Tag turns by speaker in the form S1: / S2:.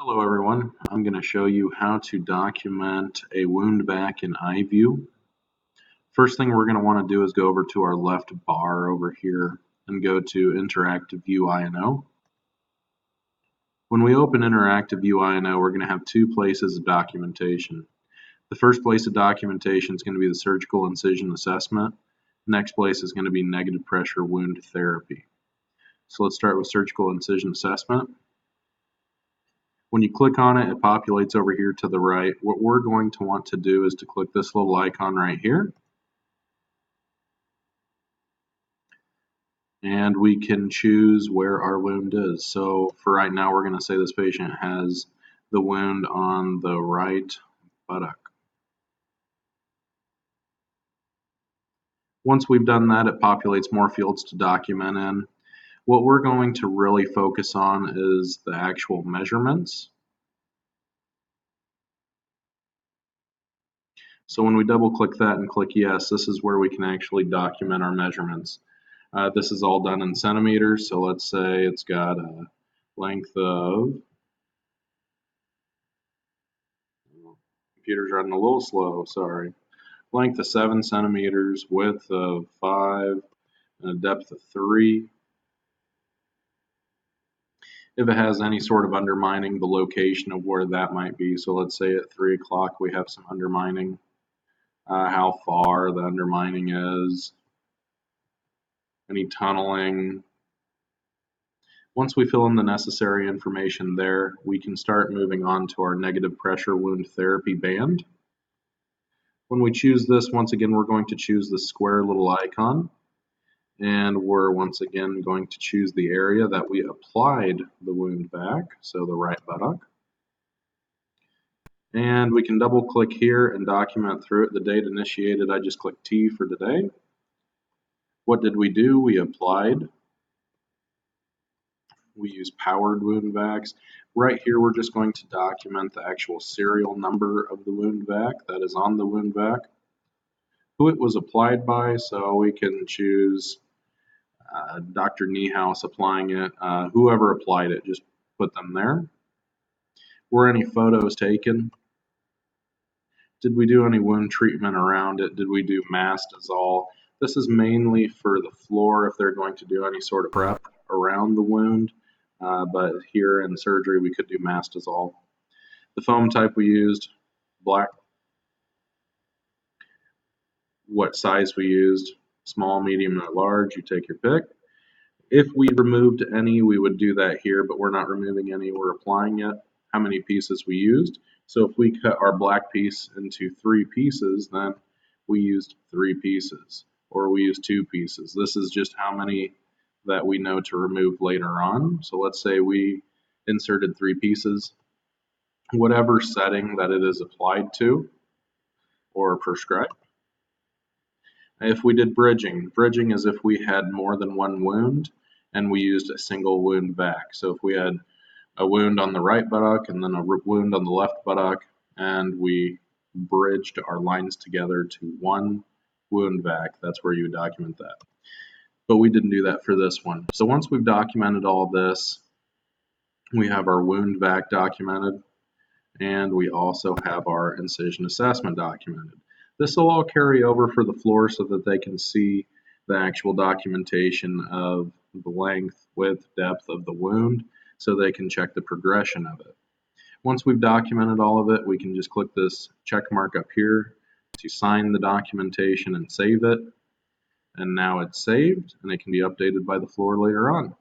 S1: Hello everyone, I'm going to show you how to document a wound vac in iView. First thing we're going to want to do is go over to our left bar over here and go to Interactive View INO. When we open Interactive View INO, we're going to have two places of documentation. The first place of documentation is going to be the surgical incision assessment. Next place is going to be negative pressure wound therapy. So let's start with surgical incision assessment. When you click on it, it populates over here to the right. What we're going to want to do is to click this little icon right here. And we can choose where our wound is. So for right now, we're going to say this patient has the wound on the right buttock. Once we've done that, it populates more fields to document in. What we're going to really focus on is the actual measurements. So when we double click that and click yes, this is where we can actually document our measurements. This is all done in centimeters, so let's say it's got a length of, computer's running a little slow, sorry, length of 7 centimeters, width of 5, and a depth of 3. If it has any sort of undermining, the location of where that might be, so let's say at 3 o'clock we have some undermining, how far the undermining is, any tunneling. Once we fill in the necessary information there, we can start moving on to our negative pressure wound therapy band. When we choose this, once again, we're going to choose the square little icon, and we're once again going to choose the area that we applied the wound vac, so the right buttock. And we can double click here and document through it. The date initiated, I just clicked T for today. What did we do? We applied. We use powered wound vacs. Right here, we're just going to document the actual serial number of the wound vac that is on the wound vac, who it was applied by, so we can choose Dr. Niehaus applying it, whoever applied it, just put them there. Were any photos taken? Did we do any wound treatment around it? Did we do mass dissolve? This is mainly for the floor if they're going to do any sort of prep around the wound. But here in surgery, we could do mass dissolve. The foam type we used, black. What size we used, small, medium, or large, you take your pick. If we removed any, we would do that here, but we're not removing any, we're applying it. How many pieces we used. So if we cut our black piece into 3 pieces, then we used 3 pieces, or we used 2 pieces. This is just how many that we know to remove later on. So let's say we inserted 3 pieces, whatever setting that it is applied to or prescribed. If we did bridging is if we had more than one wound and we used a single wound vac. So if we had a wound on the right buttock and then a wound on the left buttock, and we bridged our lines together to one wound vac, that's where you would document that. But we didn't do that for this one. So once we've documented all this, we have our wound vac documented, and we also have our incision assessment documented. This will all carry over for the floor so that they can see the actual documentation of the length, width, depth of the wound, so they can check the progression of it. Once we've documented all of it, we can just click this check mark up here to sign the documentation and save it. And now it's saved, and it can be updated by the floor later on.